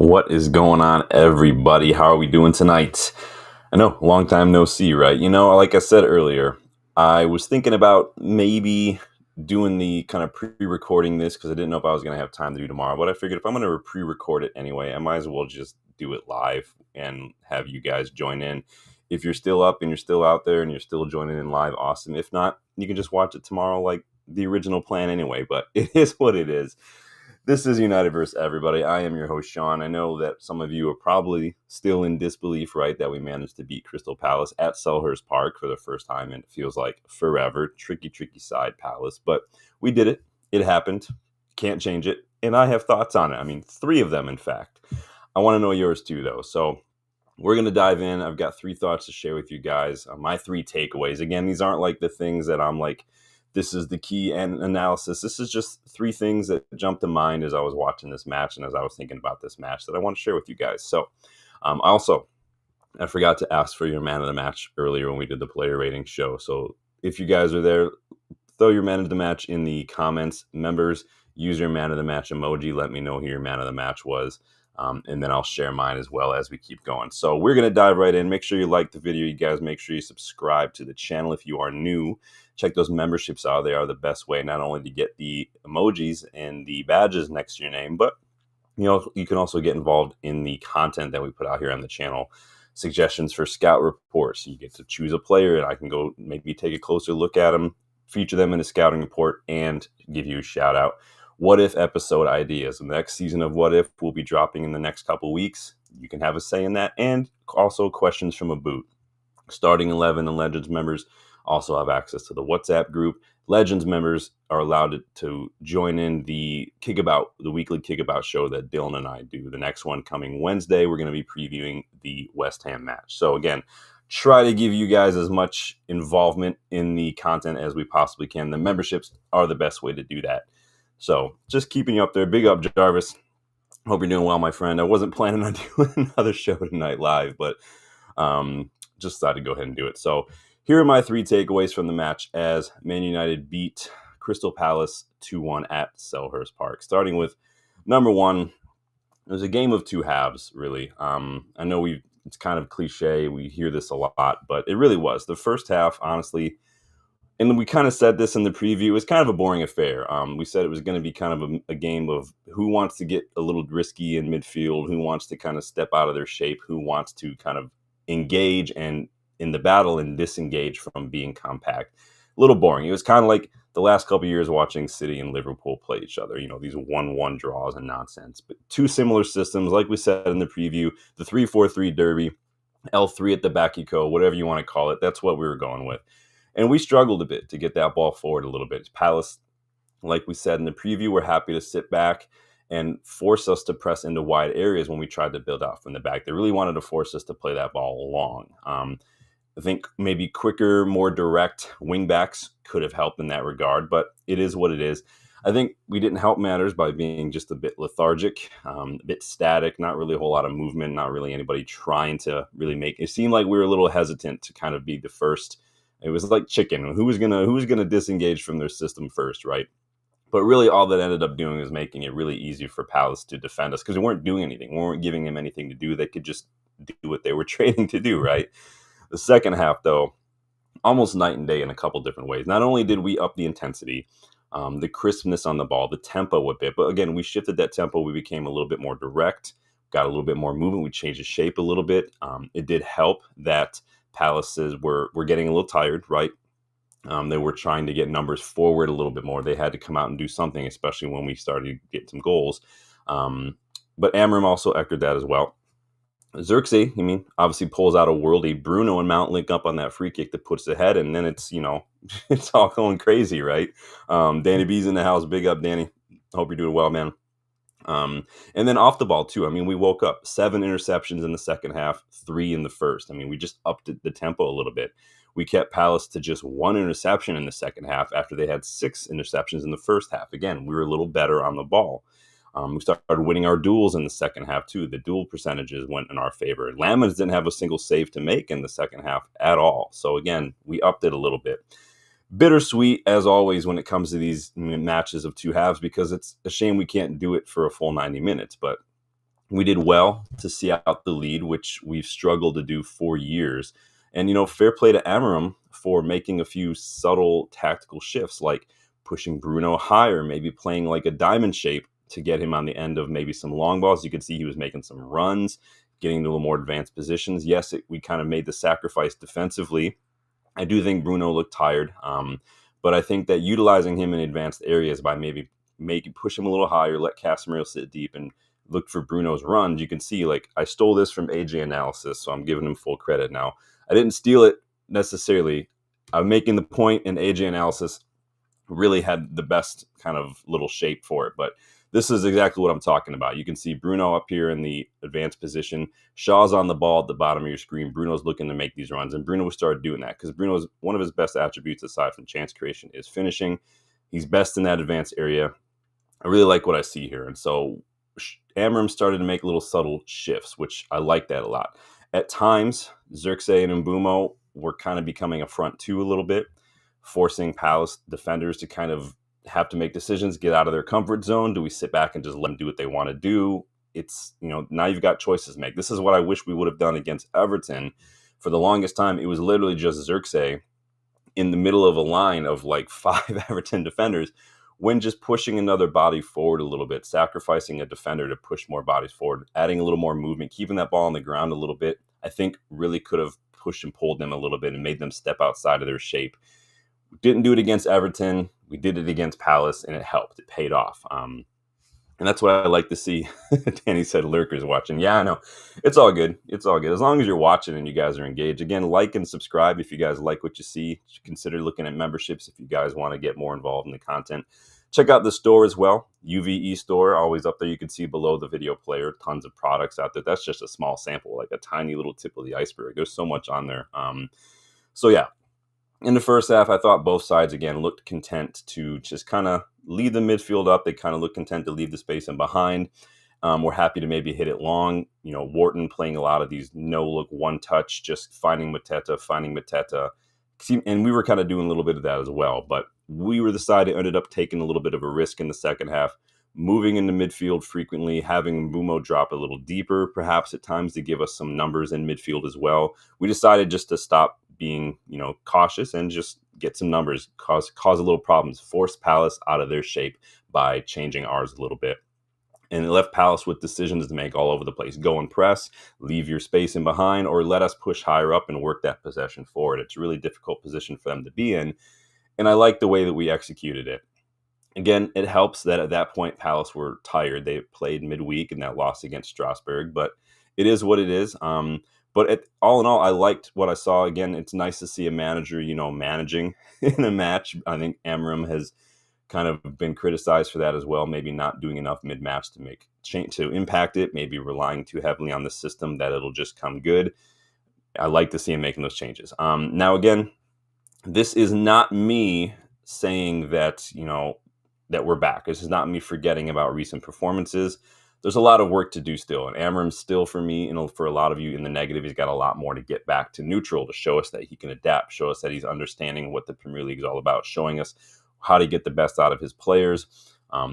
What is going on, everybody? How are we doing tonight? I know, long time no see, right? Like I said earlier, I was thinking about maybe doing the kind of pre-recording this because I didn't know if I was going to have time to do tomorrow. But I figured if I'm going to pre-record it anyway, I might as well just do it live and have you guys join in. If you're still up and you're still out there and you're still joining in live, awesome. If not, you can just watch it tomorrow like the original plan anyway. But it is what it is. This is United versus everybody. I am your host, Sean. I know that some of you are probably still in disbelief, right, that we managed to beat Crystal Palace at Selhurst Park for the first time, and it feels like forever. Tricky side Palace, but we did it. It happened. Can't change it, and I have thoughts on it. I mean, 3 of them, in fact. I want to know yours too, though. So we're going to dive in. I've got 3 thoughts to share with you guys. My 3 takeaways. Again, these aren't like the things that I'm like, this is the key and analysis. This is just 3 things that jumped to mind as I was watching this match and as I was thinking about this match that I want to share with you guys. So I forgot to ask for your man of the match earlier when we did the player rating show. So if you guys are there, throw your man of the match in the comments. Members, use your man of the match emoji. Let me know who your man of the match was. And then I'll share mine as well as we keep going. So we're going to dive right in. Make sure you like the video, you guys. Make sure you subscribe to the channel if you are new. Check those memberships out. They are the best way not only to get the emojis and the badges next to your name, but you can also get involved in the content that we put out here on the channel. Suggestions for scout reports. You get to choose a player, and I can go maybe take a closer look at them, feature them in a scouting report, and give you a shout out. What If episode ideas. The next season of What If will be dropping in the next couple weeks. You can have a say in that, and also questions from a boot. Starting 11 and Legends members also have access to the WhatsApp group. Legends members are allowed to join in the weekly Kickabout show that Dylan and I do. The next one coming Wednesday, we're going to be previewing the West Ham match. So again, try to give you guys as much involvement in the content as we possibly can. The memberships are the best way to do that. So just keeping you up there. Big up, Jarvis. Hope you're doing well, my friend. I wasn't planning on doing another show tonight live, but just thought to go ahead and do it. So here are my 3 takeaways from the match as Man United beat Crystal Palace 2-1 at Selhurst Park. Starting with number 1, it was a game of 2 halves, really. I know it's kind of cliche. We hear this a lot, but it really was. The first half, honestly, and we kind of said this in the preview, it was kind of a boring affair. We said it was going to be kind of a game of who wants to get a little risky in midfield, who wants to kind of step out of their shape, who wants to kind of engage and in the battle and disengage from being compact. A little boring. It was kind of like the last couple of years watching City and Liverpool play each other, these 1-1 draws and nonsense. But 2 similar systems, like we said in the preview, the 3-4-3 derby, L3 at the back, whatever you want to call it. That's what we were going with. And we struggled a bit to get that ball forward a little bit. Palace, like we said in the preview, were happy to sit back and force us to press into wide areas when we tried to build out from the back. They really wanted to force us to play that ball long. I think maybe quicker, more direct wingbacks could have helped in that regard, but it is what it is. I think we didn't help matters by being just a bit lethargic, a bit static, not really a whole lot of movement, not really anybody trying to really make it. Seemed like we were a little hesitant to kind of be the first. It was like chicken. Who was gonna disengage from their system first, right? But really, all that ended up doing is making it really easy for Palace to defend us because we weren't doing anything. We weren't giving them anything to do. They could just do what they were training to do, right? The second half, though, almost night and day in a couple different ways. Not only did we up the intensity, the crispness on the ball, the tempo a bit, but again, we shifted that tempo. We became a little bit more direct, got a little bit more movement. We changed the shape a little bit. It did help that Palaces were getting a little tired, right? They were trying to get numbers forward a little bit more. They had to come out and do something, especially when we started to get some goals. But Amorim also echoed that as well. Xerxes, obviously pulls out a worldie. Bruno and Mount link up on that free kick that puts it ahead, and then it's, it's all going crazy, right? Danny B's in the house. Big up, Danny. Hope you're doing well, man. And then off the ball, too. We woke up 7 interceptions in the second half, 3 in the first. We just upped the tempo a little bit. We kept Palace to just 1 interception in the second half after they had 6 interceptions in the first half. Again, we were a little better on the ball. We started winning our duels in the second half, too. The duel percentages went in our favor. Lamens didn't have a single save to make in the second half at all. So, again, we upped it a little bit. Bittersweet, as always, when it comes to these matches of 2 halves, because it's a shame we can't do it for a full 90 minutes. But We did well to see out the lead, which we've struggled to do for years. And, fair play to Amorim for making a few subtle tactical shifts, like pushing Bruno higher, maybe playing like a diamond shape to get him on the end of maybe some long balls. You could see he was making some runs, getting into a little more advanced positions. Yes, we kind of made the sacrifice defensively. I do think Bruno looked tired, but I think that utilizing him in advanced areas by maybe push him a little higher, let Casemiro sit deep, and look for Bruno's runs. You can see, like, I stole this from AJ Analysis, so I'm giving him full credit now. I didn't steal it necessarily. I'm making the point in AJ Analysis really had the best kind of little shape for it. But this is exactly what I'm talking about. You can see Bruno up here in the advanced position. Shaw's on the ball at the bottom of your screen. Bruno's looking to make these runs, and Bruno started doing that because Bruno's one of his best attributes aside from chance creation is finishing. He's best in that advanced area. I really like what I see here. And so Amorim started to make little subtle shifts, which I like that a lot. At times, Xerxes and Mbumo were kind of becoming a front two a little bit, forcing Palace defenders to kind of have to make decisions, get out of their comfort zone. Do we sit back and just let them do what they want to do? It's, now you've got choices to make. This is what I wish we would have done against Everton. For the longest time, it was literally just Xerxes in the middle of a line of like 5 Everton defenders when just pushing another body forward a little bit, sacrificing a defender to push more bodies forward, adding a little more movement, keeping that ball on the ground a little bit, I think really could have pushed and pulled them a little bit and made them step outside of their shape. We didn't do it against Everton. We did it against Palace, and it helped. It paid off. And that's what I like to see. Danny said lurkers watching. Yeah, I know. It's all good. It's all good. As long as you're watching and you guys are engaged. Again, like and subscribe if you guys like what you see. Consider looking at memberships if you guys want to get more involved in the content. Check out the store as well. UVE store, always up there. You can see below the video player, tons of products out there. That's just a small sample, like a tiny little tip of the iceberg. There's so much on there. So yeah, in the first half, I thought both sides, again, looked content to just kind of leave the midfield up. They kind of look content to leave the space in behind. We're happy to maybe hit it long. Wharton playing a lot of these no-look, one-touch, just finding Mateta. And we were kind of doing a little bit of that as well. But we were the side that ended up taking a little bit of a risk in the second half, moving into midfield frequently, having Mbumo drop a little deeper, perhaps at times to give us some numbers in midfield as well. We decided just to stop being, cautious and just get some numbers, cause a little problems, force Palace out of their shape by changing ours a little bit. And it left Palace with decisions to make all over the place. Go and press, leave your space in behind, or let us push higher up and work that possession forward. It's a really difficult position for them to be in. And I like the way that we executed it. Again, it helps that at that point, Palace were tired. They played midweek in that loss against Strasbourg, but it is what it is. But all in all, I liked what I saw. Again, it's nice to see a manager, managing in a match. I think Amorim has kind of been criticized for that as well. Maybe not doing enough mid-match to impact it. Maybe relying too heavily on the system that it'll just come good. I like to see him making those changes. Now, again, this is not me saying that that we're back. This is not me forgetting about recent performances. There's a lot of work to do still. And Amorim's still, for me, for a lot of you in the negative, he's got a lot more to get back to neutral to show us that he can adapt, show us that he's understanding what the Premier League is all about, showing us how to get the best out of his players.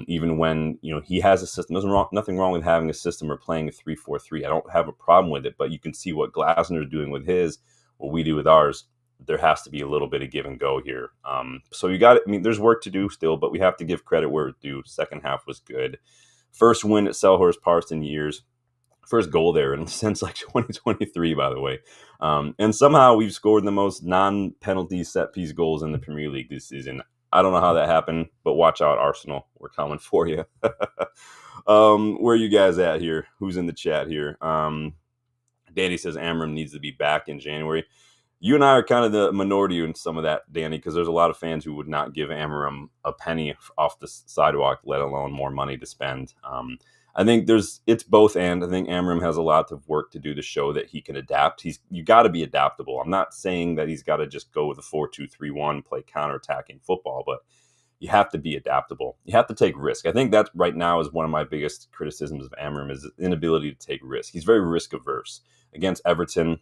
Even when, he has a system, nothing wrong with having a system or playing a 3-4-3. I don't have a problem with it, but you can see what Glasner is doing with his, what we do with ours. There has to be a little bit of give and go here. So you got it. I mean, there's work to do still, but we have to give credit where it's due. Second half was good. First win at Selhurst Park in years. First goal there since like 2023, by the way. And somehow we've scored the most non-penalty set-piece goals in the Premier League this season. I don't know how that happened, but watch out, Arsenal. We're coming for you. Where are you guys at here? Who's in the chat here? Danny says Amorim needs to be back in January. You and I are kind of the minority in some of that, Danny, because there's a lot of fans who would not give Amorim a penny off the sidewalk, let alone more money to spend. I think it's both, and I think Amorim has a lot of work to do to show that he can adapt. You got to be adaptable. I'm not saying that he's got to just go with a 4-2-3-1, play counterattacking football, but you have to be adaptable. You have to take risk. I think that right now is one of my biggest criticisms of Amorim is his inability to take risk. He's very risk averse. Against Everton,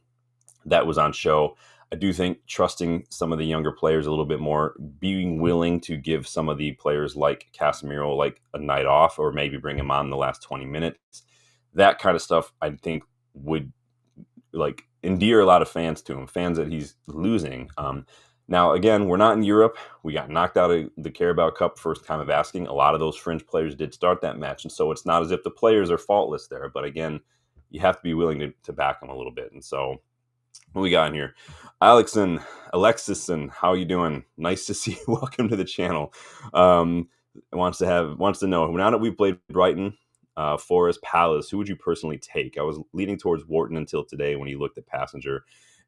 that was on show. I do think trusting some of the younger players a little bit more, being willing to give some of the players like Casemiro like a night off or maybe bring him on in the last 20 minutes. That kind of stuff, I think, would like endear a lot of fans to him, fans that he's losing. Now, again, we're not in Europe. We got knocked out of the Carabao Cup first time of asking. A lot of those fringe players did start that match, and so it's not as if the players are faultless there. But again, you have to be willing to back them a little bit. And so, what we got in here? Alexison, how you doing? Nice to see you. Welcome to the channel. Wants to know, now that we've played Brighton, Forest, Palace, who would you personally take? I was leaning towards Wharton until today when he looked at Passenger.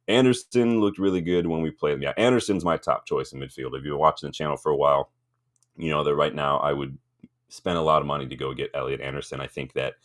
Anderson looked really good when we played him. Yeah, Anderson's my top choice in midfield. If you've been watching the channel for a while, you know that right now I would spend a lot of money to go get Elliot Anderson. I think that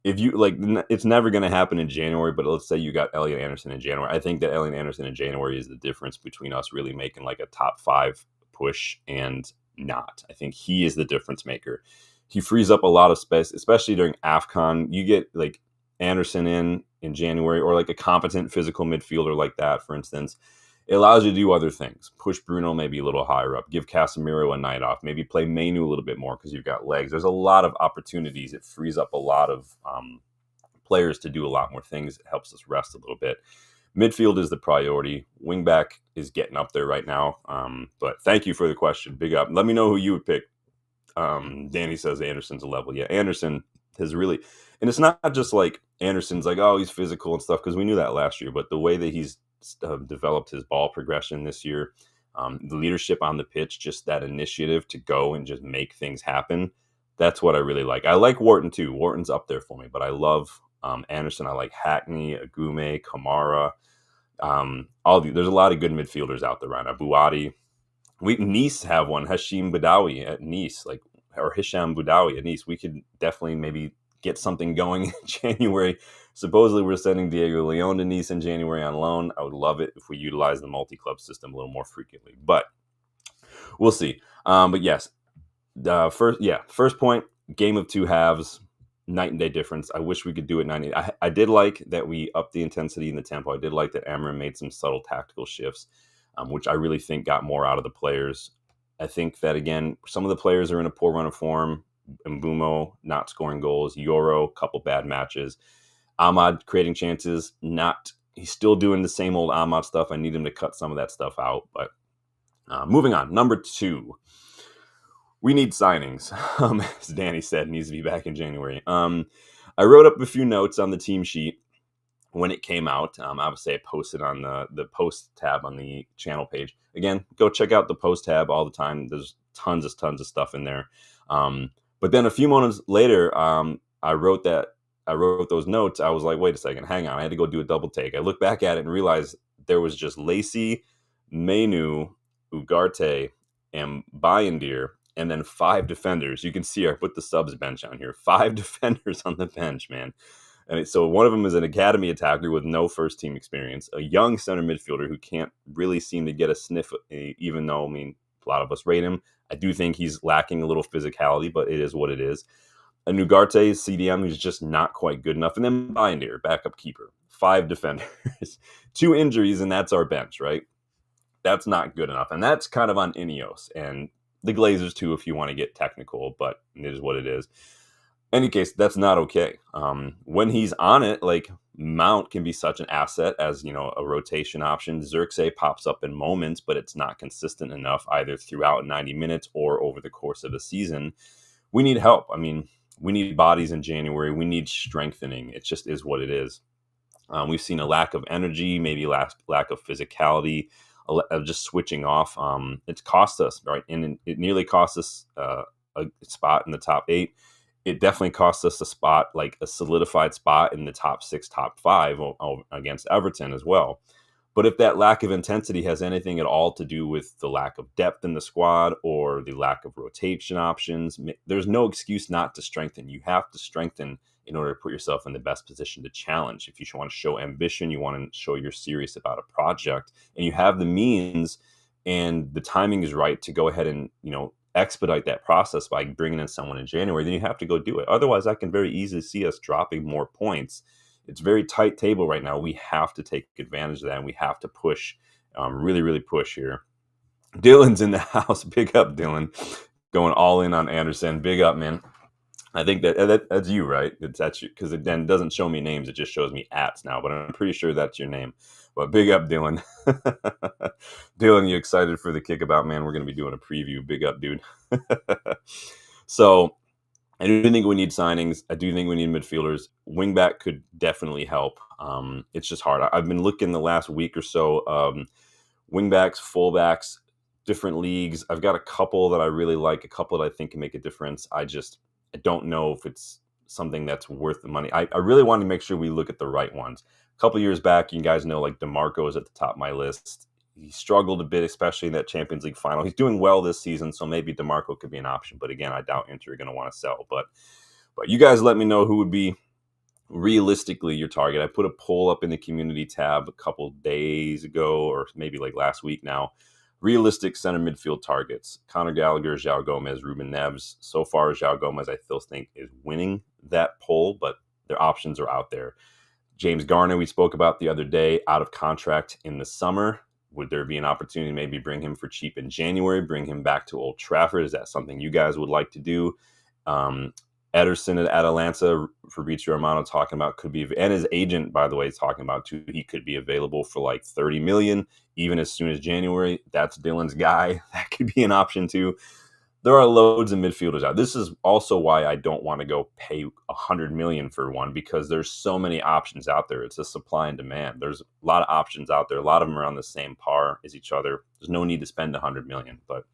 if you like, it's never going to happen in January, but let's say you got Elliot Anderson in January. I think that Elliot Anderson in January is the difference between us really making like a top 5 push and not. I think he is the difference maker. He frees up a lot of space, especially during AFCON. You get like Anderson in January, or like a competent physical midfielder like that, for instance. It allows you to do other things. Push Bruno maybe a little higher up. Give Casemiro a night off. Maybe play Mainu a little bit more because you've got legs. There's a lot of opportunities. It frees up a lot of players to do a lot more things. It helps us rest a little bit. Midfield is the priority. Wingback is getting up there right now. But thank you for the question. Big up. Let me know who you would pick. Danny says Anderson's a level. Yeah, Anderson has really, and it's not just like Anderson's like, oh, he's physical and stuff, because we knew that last year, but the way that he's developed his ball progression this year, the leadership on the pitch, just that initiative to go and just make things happen. That's what I really like. I like Wharton too. Wharton's up there for me, but I love Anderson. I like Hackney, Agume, Kamara. There's a lot of good midfielders out there right now. Buati. Nice have one, Hashim Badawi at Nice, or Hisham Badawi at Nice. We could definitely maybe get something going in January. Supposedly we're sending Diego Leon to Nice in January on loan. I would love it if we utilize the multi-club system a little more frequently, but we'll see. But yes, first point, game of 2 halves, night and day difference. I wish we could do it 90. I did like that we upped the intensity and the tempo. I did like that Amorim made some subtle tactical shifts, which I really think got more out of the players. I think that, again, some of the players are in a poor run of form. Mbumo not scoring goals. Yoro, couple bad matches. Ahmad creating chances. He's still doing the same old Ahmad stuff. I need him to cut some of that stuff out. But moving on. Number 2. We need signings. As Danny said, needs to be back in January. I wrote up a few notes on the team sheet when it came out. Obviously, I posted on the post tab on the channel page. Again, go check out the post tab all the time. There's tons of stuff in there. But then a few moments later, I wrote those notes. I was like, wait a second, hang on. I had to go do a double take. I looked back at it and realized there was just Lacey, Mainu, Ugarte, and Bayendir, and then 5 defenders. You can see I put the subs bench on here. 5 defenders on the bench, man. And so one of them is an academy attacker with no first team experience, a young center midfielder who can't really seem to get a sniff, even though, a lot of us rate him. I do think he's lacking a little physicality, but it is what it is. A Ugarte CDM who's just not quite good enough. And then Binder, backup keeper. 5 defenders. 2 injuries, and that's our bench, right? That's not good enough. And that's kind of on Ineos and the Glazers too, if you want to get technical, but it is what it is. In any case, that's not okay. When he's on it, like, Mount can be such an asset as, a rotation option. Xerxes pops up in moments, but it's not consistent enough either throughout 90 minutes or over the course of a season. We need help. We need bodies in January. We need strengthening. It just is what it is. We've seen a lack of energy, maybe lack of physicality, just switching off. It's cost us, right? And it nearly cost us a spot in the top 8. It definitely cost us a spot, like a solidified spot in the top 6, top 5 against Everton as well. But if that lack of intensity has anything at all to do with the lack of depth in the squad or the lack of rotation options, there's no excuse not to strengthen. You have to strengthen in order to put yourself in the best position to challenge. If you want to show ambition, you want to show you're serious about a project, and you have the means and the timing is right to go ahead and, expedite that process by bringing in someone in January, then you have to go do it. Otherwise, I can very easily see us dropping more points. It's a very tight table right now. We have to take advantage of that, and we have to push, really, really push here. Dylan's in the house. Big up, Dylan. Going all in on Anderson. Big up, man. I think that's you, right? That's you, because it then doesn't show me names; it just shows me ats now. But I'm pretty sure that's your name. But big up, Dylan. Dylan, you excited for the kickabout, man? We're going to be doing a preview. Big up, dude. So I do think we need signings. I do think we need midfielders. Wingback could definitely help. It's just hard. I've been looking the last week or so. Wingbacks, fullbacks, different leagues. I've got a couple that I really like, a couple that I think can make a difference. I don't know if it's something that's worth the money. I really want to make sure we look at the right ones. A couple years back, you guys know, like DeMarco is at the top of my list. He struggled a bit, especially in that Champions League final. He's doing well this season, so maybe DeMarco could be an option. But again, I doubt Inter are going to want to sell. But you guys let me know who would be realistically your target. I put a poll up in the community tab a couple days ago, or maybe like last week now. Realistic center midfield targets: Conor Gallagher, João Gomez, Ruben Neves. So far, João Gomez, I still think, is winning that poll, but their options are out there. James Garner, we spoke about the other day, out of contract in the summer. Would there be an opportunity to maybe bring him for cheap in January, bring him back to Old Trafford? Is that something you guys would like to do? Ederson at Atalanta, Fabrizio Romano talking about could be, and his agent, by the way, is talking about too. He could be available for like 30 million, even as soon as January. That's Dylan's guy. That could be an option too. There are loads of midfielders out. This is also why I don't want to go pay 100 million for one, because there's so many options out there. It's a supply and demand. There's a lot of options out there. A lot of them are on the same par as each other. There's no need to spend 100 million, but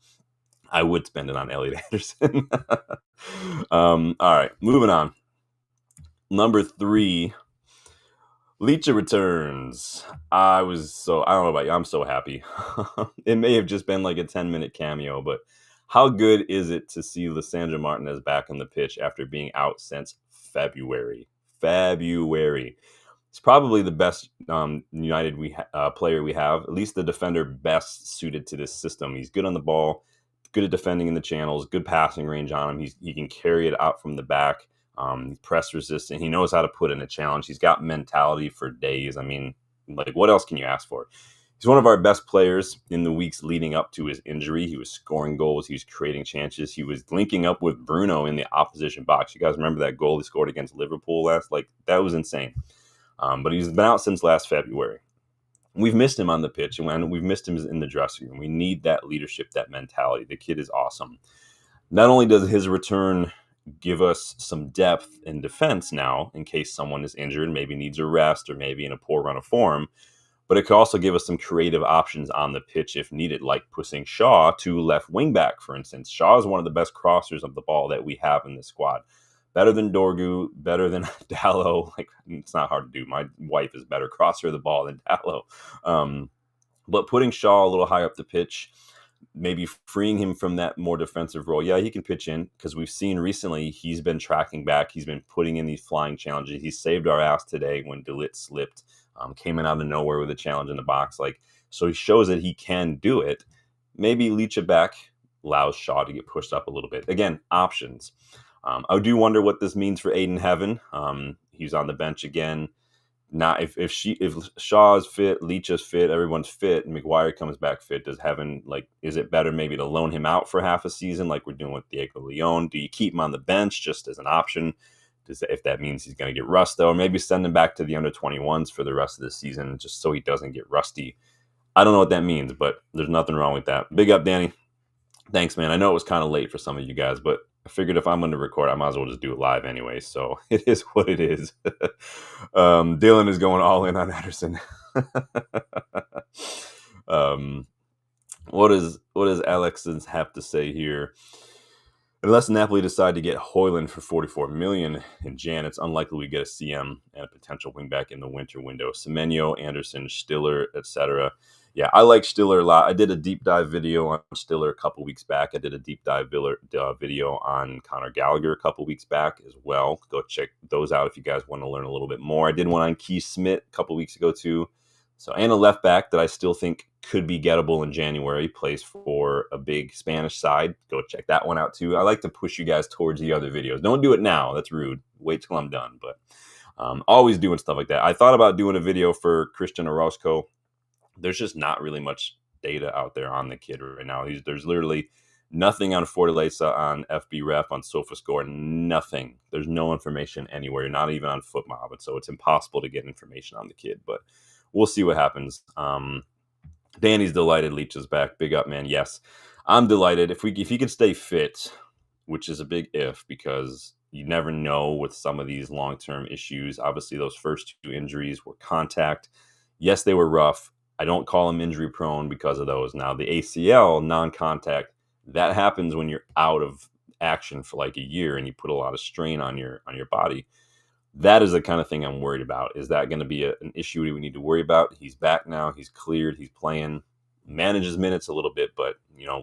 I would spend it on Elliot Anderson. All right, moving on. Number 3, Leacher returns. I don't know about you. I'm so happy. It may have just been like a 10-minute cameo, but how good is it to see Lisandro Martinez back on the pitch after being out since February? He's probably the best United player we have, at least the defender best suited to this system. He's good on the ball, good at defending in the channels, good passing range on him. He can carry it out from the back. Press resistant. He knows how to put in a challenge. He's got mentality for days. I mean, like, what else can you ask for? He's one of our best players in the weeks leading up to his injury. He was scoring goals. He was creating chances. He was linking up with Bruno in the opposition box. You guys remember that goal he scored against Liverpool that was insane. But he's been out since last February. We've missed him on the pitch, and we've missed him in the dressing room. We need that leadership, that mentality. The kid is awesome. Not only does his return give us some depth in defense now, in case someone is injured, maybe needs a rest, or maybe in a poor run of form, but it could also give us some creative options on the pitch if needed, like pushing Shaw to left wing back, for instance. Shaw is one of the best crossers of the ball that we have in this squad. Better than Dorgu, better than Dallo. Like, it's not hard to do. My wife is better crosser of the ball than Dallo. But putting Shaw a little higher up the pitch, maybe freeing him from that more defensive role. Yeah, he can pitch in, because we've seen recently he's been tracking back. He's been putting in these flying challenges. He saved our ass today when De Ligt slipped, came in out of nowhere with a challenge in the box. So he shows that he can do it. Maybe leech it back, allows Shaw to get pushed up a little bit. Again, options. I do wonder what this means for Aiden Heaven. He's on the bench again. Not if Shaw is fit, Leach is fit, everyone's fit, and McGuire comes back fit, does Heaven, is it better maybe to loan him out for half a season like we're doing with Diego Leon? Do you keep him on the bench just as an option? If that means he's going to get rust, though, or maybe send him back to the under-21s for the rest of the season just so he doesn't get rusty. I don't know what that means, but there's nothing wrong with that. Big up, Danny. Thanks, man. I know it was kind of late for some of you guys, but I figured if I'm going to record, I might as well just do it live anyway. So it is what it is. Dylan is going all in on Ederson. What does Alexis have to say here? Unless Napoli decide to get Højlund for 44 million in Jan, it's unlikely we get a CM and a potential wingback in the winter window. Semenyo, Anderson, Stiller, etc. Yeah, I like Stiller a lot. I did a deep dive video on Stiller a couple weeks back. I did a deep dive video on Conor Gallagher a couple weeks back as well. Go check those out if you guys want to learn a little bit more. I did one on Keith Smith a couple weeks ago too. So, and a left back that I still think could be gettable in January, plays for a big Spanish side. Go check that one out too. I like to push you guys towards the other videos. Don't do it now. That's rude. Wait till I'm done. But always doing stuff like that. I thought about doing a video for Christian Orozco. There's just not really much data out there on the kid right now. There's literally Nothing on Fortaleza, on FB Ref, on SofaScore, nothing. There's no information anywhere, not even on FootMob. And so it's impossible to get information on the kid, but we'll see what happens. Danny's delighted Leach is back. Big up, man. Yes, I'm delighted. If he could stay fit, which is a big if, because you never know with some of these long-term issues. Obviously, those first two injuries were contact. Yes, they were rough. I don't call them injury prone because of those. Now, the ACL, non-contact, that happens when you're out of action for like a year and you put a lot of strain on your body. That is the kind of thing I'm worried about. Is that going to be an issue we need to worry about? He's back now. He's cleared. He's playing. Manages minutes a little bit, but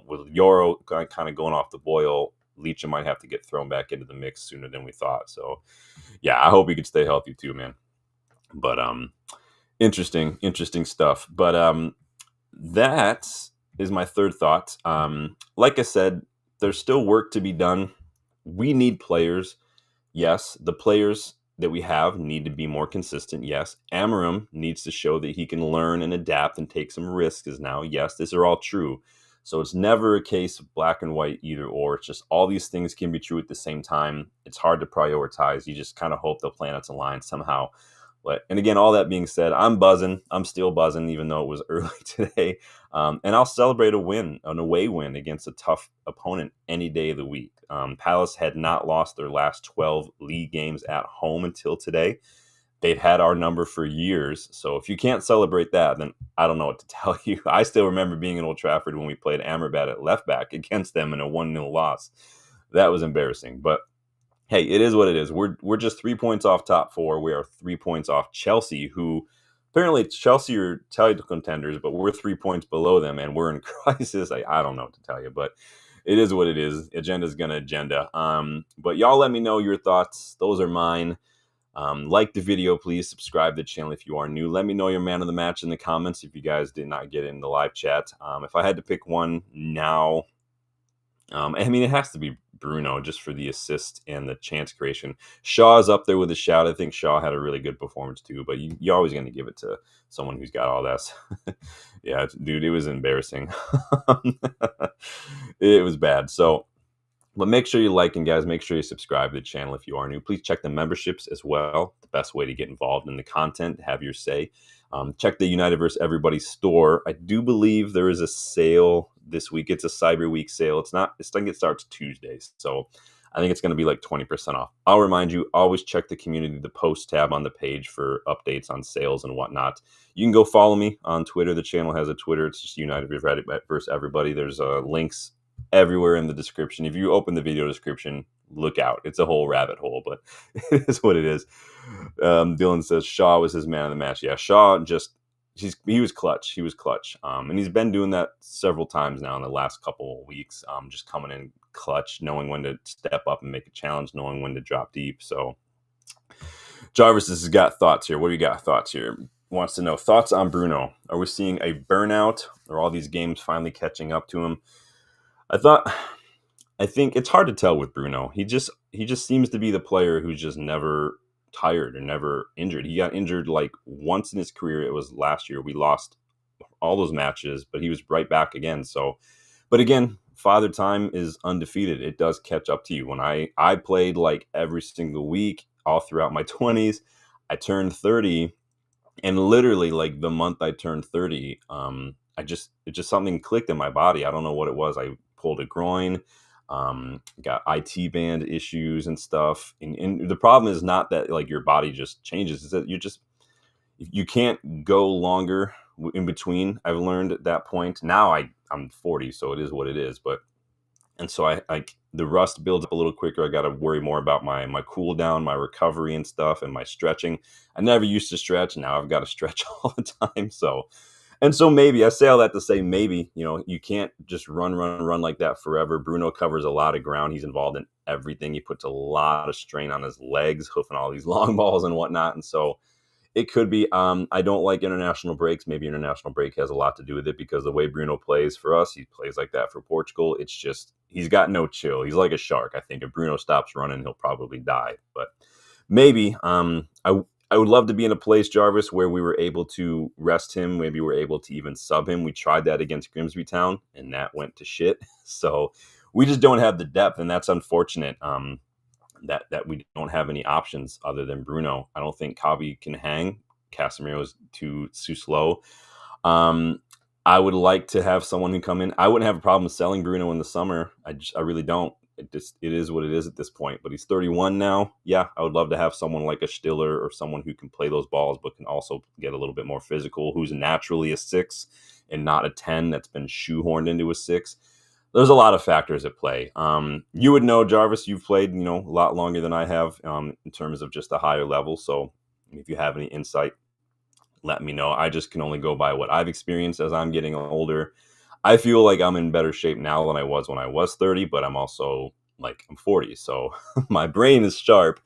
with Yoro kind of going off the boil, Leach might have to get thrown back into the mix sooner than we thought. So, yeah, I hope he could stay healthy too, man. But interesting stuff. But that is my third thought. Like I said, there's still work to be done. We need players. Yes, the players that we have need to be more consistent. Yes, Amorim needs to show that he can learn and adapt and take some risks now. Yes, these are all true. So it's never a case of black and white either or. It's just all these things can be true at the same time. It's hard to prioritize. You just kind of hope the planets align somehow. And again, all that being said, I'm buzzing. I'm still buzzing, even though it was early today. And I'll celebrate a win, an away win against a tough opponent any day of the week. Palace had not lost their last 12 league games at home until today. They've had our number for years. So if you can't celebrate that, then I don't know what to tell you. I still remember being in Old Trafford when we played Amrabat at left back against them in a 1-0 loss. That was embarrassing. But hey, it is what it is. We're just 3 points off top four. We are 3 points off Chelsea, who apparently Chelsea are title contenders, but we're 3 points below them, and we're in crisis. I don't know what to tell you, but it is what it is. Agenda's gonna agenda. But y'all let me know your thoughts. Those are mine. Like the video, please. Subscribe to the channel if you are new. Let me know your man of the match in the comments if you guys did not get in the live chat. If I had to pick one now, I mean, it has to be Bruno just for the assist and the chance creation. Shaw's up there with a shout. I think Shaw had a really good performance too, but you're always going to give it to someone who's got all that. Yeah, dude, it was embarrassing. It was bad. So, but make sure you like, and guys, make sure you subscribe to the channel if you are new. Please check the memberships as well. The best way to get involved in the content, have your say. Check the United vs. Everybody store. I do believe there is a sale this week. It's a Cyber Week sale. I think it starts Tuesdays. So I think it's going to be like 20% off. I'll remind you, always check the community, the post tab on the page for updates on sales and whatnot. You can go follow me on Twitter. The channel has a Twitter. It's just United vs. Everybody. There's links everywhere in the description. If you open the video description, look out. It's a whole rabbit hole, but it is what it is. Dylan says Shaw was his man of the match. Yeah, Shaw he was clutch. He was clutch. And he's been doing that several times now in the last couple of weeks. Just coming in clutch, knowing when to step up and make a challenge, knowing when to drop deep. So Jarvis has got thoughts here. What do you got thoughts here? Wants to know thoughts on Bruno. Are we seeing a burnout? Are all these games finally catching up to him? I think it's hard to tell with Bruno. He just seems to be the player who's just never tired or never injured. He got injured like once in his career. It was last year. We lost all those matches, but he was right back again. So, but again, Father Time is undefeated. It does catch up to you. When I played like every single week all throughout my 20s, I turned 30, and literally like the month I turned 30, it just something clicked in my body. I don't know what it was. I pulled a groin, got IT band issues and stuff. And the problem is not that like your body just changes. It's that you can't go longer in between. I've learned at that point. Now I'm 40, so it is what it is. And so I the rust builds up a little quicker. I got to worry more about my cool down, my recovery and stuff, and my stretching. I never used to stretch. Now I've got to stretch all the time. So maybe I say all that to say maybe, you can't just run like that forever. Bruno covers a lot of ground. He's involved in everything. He puts a lot of strain on his legs, hoofing all these long balls and whatnot. And so it could be, I don't like international breaks. Maybe international break has a lot to do with it because the way Bruno plays for us, he plays like that for Portugal. It's just, he's got no chill. He's like a shark. I think if Bruno stops running, he'll probably die. But maybe, I would love to be in a place, Jarvis, where we were able to rest him. Maybe we're able to even sub him. We tried that against Grimsby Town, and that went to shit. So we just don't have the depth, and that's unfortunate. That we don't have any options other than Bruno. I don't think Kavi can hang. Casemiro is too slow. Um, I would like to have someone who come in. I wouldn't have a problem selling Bruno in the summer. I really don't. It is what it is at this point. But he's 31 now. Yeah, I would love to have someone like a Stiller or someone who can play those balls, but can also get a little bit more physical. Who's naturally a 6 and not a 10 that's been shoehorned into a 6. There's a lot of factors at play. You would know, Jarvis. You've played, a lot longer than I have in terms of just a higher level. So if you have any insight, let me know. I just can only go by what I've experienced as I'm getting older. I feel like I'm in better shape now than I was when I was 30, but I'm also I'm 40. So my brain is sharp,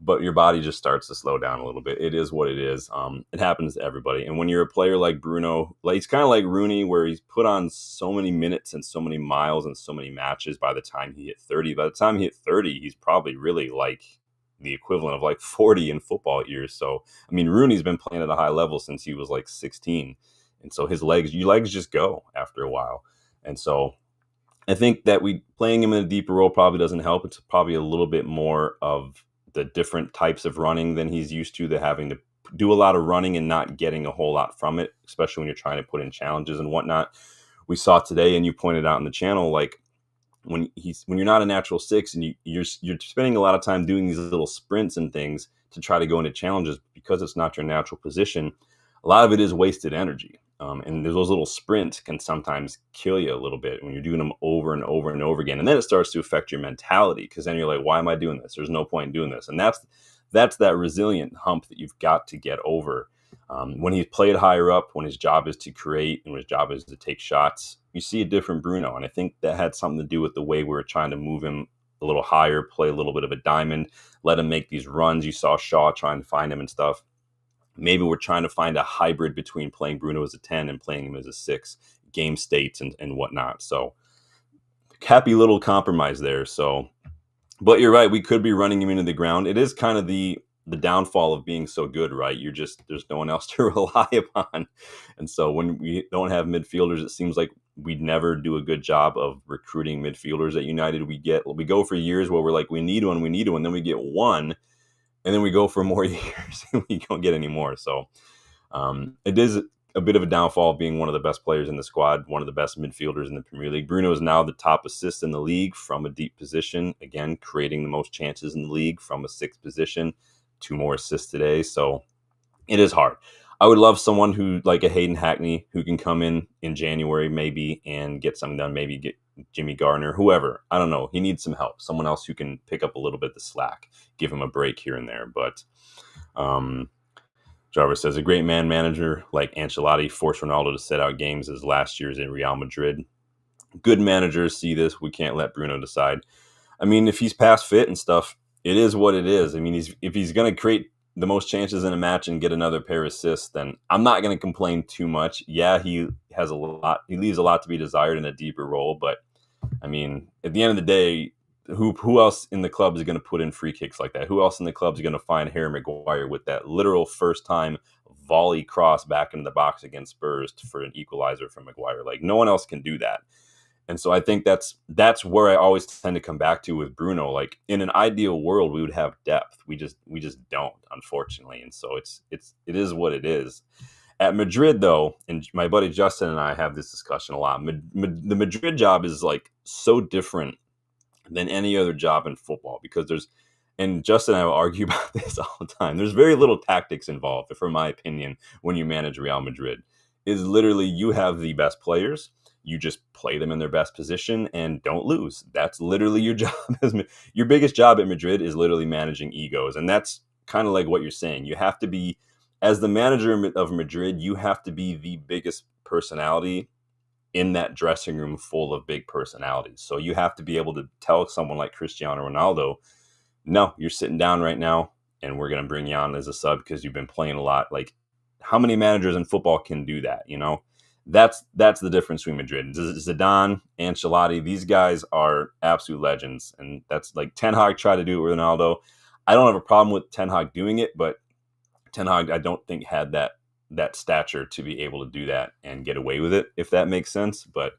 but your body just starts to slow down a little bit. It is what it is. It happens to everybody. And when you're a player like Bruno, he's kind of like Rooney, where he's put on so many minutes and so many miles and so many matches by the time he hit 30. By the time he hit 30, he's probably really like the equivalent of 40 in football years. So, I mean, Rooney's been playing at a high level since he was 16. And so your legs just go after a while. And so I think that playing him in a deeper role probably doesn't help. It's probably a little bit more of the different types of running than he's used to, having to do a lot of running and not getting a whole lot from it, especially when you're trying to put in challenges and whatnot. We saw today, and you pointed out in the channel, when you're not a natural 6 and you're spending a lot of time doing these little sprints and things to try to go into challenges because it's not your natural position, a lot of it is wasted energy. And those little sprints can sometimes kill you a little bit when you're doing them over and over and over again. And then it starts to affect your mentality, because then you're like, why am I doing this? There's no point in doing this. And that's that resilient hump that you've got to get over. When he's played higher up, when his job is to create and when his job is to take shots, you see a different Bruno. And I think that had something to do with the way we were trying to move him a little higher, play a little bit of a diamond, let him make these runs. You saw Shaw trying to find him and stuff. Maybe we're trying to find a hybrid between playing Bruno as a 10 and playing him as a 6, game states and whatnot. So happy little compromise there. So, but you're right. We could be running him into the ground. It is kind of the downfall of being so good, right? There's no one else to rely upon. And so when we don't have midfielders, it seems like we'd never do a good job of recruiting midfielders at United. We go for years where we're like, we need one. Then we get one. And then we go for more years and we don't get any more. So it is a bit of a downfall of being one of the best players in the squad, one of the best midfielders in the Premier League. Bruno is now the top assist in the league from a deep position. Again, creating the most chances in the league from a 6th position. 2 more assists today. So it is hard. I would love someone who, like a Hayden Hackney, who can come in January maybe and get something done, maybe get Jimmy Garner, whoever. I don't know. He needs some help. Someone else who can pick up a little bit of the slack, give him a break here and there. But Jarvis says, a great manager like Ancelotti forced Ronaldo to sit out games as last year's in Real Madrid. Good managers see this. We can't let Bruno decide. I mean, if he's past fit and stuff, it is what it is. I mean, if he's going to create the most chances in a match and get another pair of assists, then I'm not going to complain too much. Yeah, he leaves a lot to be desired in a deeper role, but I mean, at the end of the day, who else in the club is going to put in free kicks like that? Who else in the club is going to find Harry Maguire with that literal first time volley cross back into the box against Spurs for an equalizer from Maguire? No one else can do that. And so I think that's where I always tend to come back to with Bruno. In an ideal world, we would have depth. We just don't, unfortunately. And so it is what it is. At Madrid, though, and my buddy Justin and I have this discussion a lot. The Madrid job is so different than any other job in football, because and Justin and I will argue about this all the time. There's very little tactics involved, for my opinion, when you manage Real Madrid. Is literally you have the best players. You just play them in their best position and don't lose. That's literally your job. Your biggest job at Madrid is literally managing egos. And that's kind of like what you're saying. You have to be, as the manager of Madrid, you have to be the biggest personality in that dressing room full of big personalities. So you have to be able to tell someone like Cristiano Ronaldo, no, you're sitting down right now and we're going to bring you on as a sub because you've been playing a lot. How many managers in football can do that? That's the difference between Madrid. Zidane, Ancelotti, these guys are absolute legends. And that's Ten Hag tried to do it with Ronaldo. I don't have a problem with Ten Hag doing it, but Ten Hag, I don't think, had that stature to be able to do that and get away with it, if that makes sense. But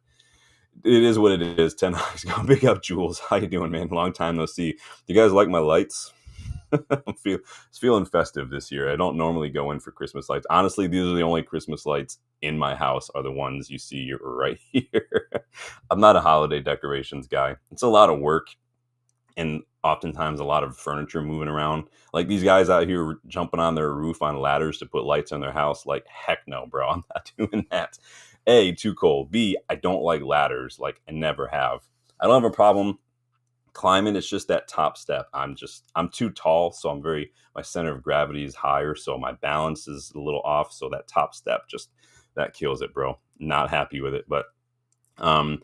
It is what it is. 10 eyes. Go big up, Jules. How you doing, man? Long time no see. Do you guys like my lights? It's feeling festive this year. I don't normally go in for Christmas lights. Honestly, these are the only Christmas lights in my house are the ones you see right here. I'm not a holiday decorations guy. It's a lot of work and oftentimes a lot of furniture moving around. Like these guys out here jumping on their roof on ladders to put lights on their house. Like, heck no, bro. I'm not doing that. A, too cold. B, I don't like ladders. Like, I never have. I don't have a problem climbing. It's just that top step. I'm too tall. So my center of gravity is higher. So my balance is a little off. So that top step that kills it, bro. Not happy with it. But, um,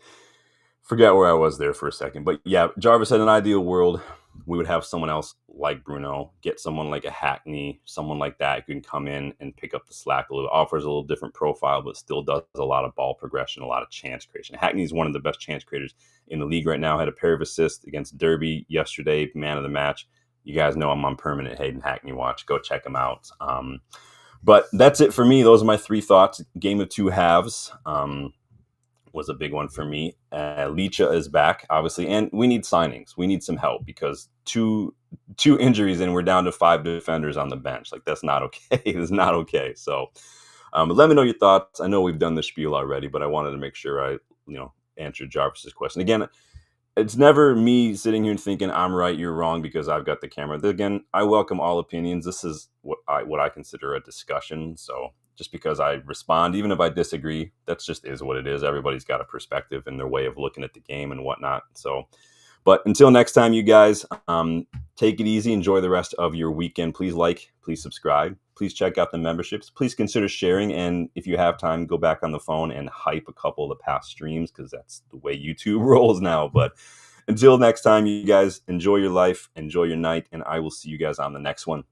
forget where I was there for a second. But yeah, Jarvis said, an ideal world, we would have someone else like Bruno, get someone like a Hackney, someone like that who can come in and pick up the slack a little, offers a little different profile, but still does a lot of ball progression, a lot of chance creation. Hackney's one of the best chance creators in the league right now. Had a pair of assists against Derby yesterday, man of the match. You guys know I'm on permanent Hayden Hackney watch. Go check him out. But that's it for me. Those are my three thoughts. Game of two halves. Was a big one for me. Licha is back, obviously, and we need signings. We need some help because two injuries and we're down to 5 defenders on the bench. Like, that's not okay. It's not okay. So, let me know your thoughts. I know we've done the spiel already, but I wanted to make sure I, answered Jarvis's question. Again, it's never me sitting here and thinking I'm right, you're wrong because I've got the camera. Again, I welcome all opinions. This is what I consider a discussion. So just because I respond, even if I disagree, that's just is what it is. Everybody's got a perspective and their way of looking at the game and whatnot. So, but until next time, you guys, take it easy. Enjoy the rest of your weekend. Please please subscribe. Please check out the memberships. Please consider sharing. And if you have time, go back on the phone and hype a couple of the past streams because that's the way YouTube rolls now. But until next time, you guys, enjoy your life, enjoy your night, and I will see you guys on the next one.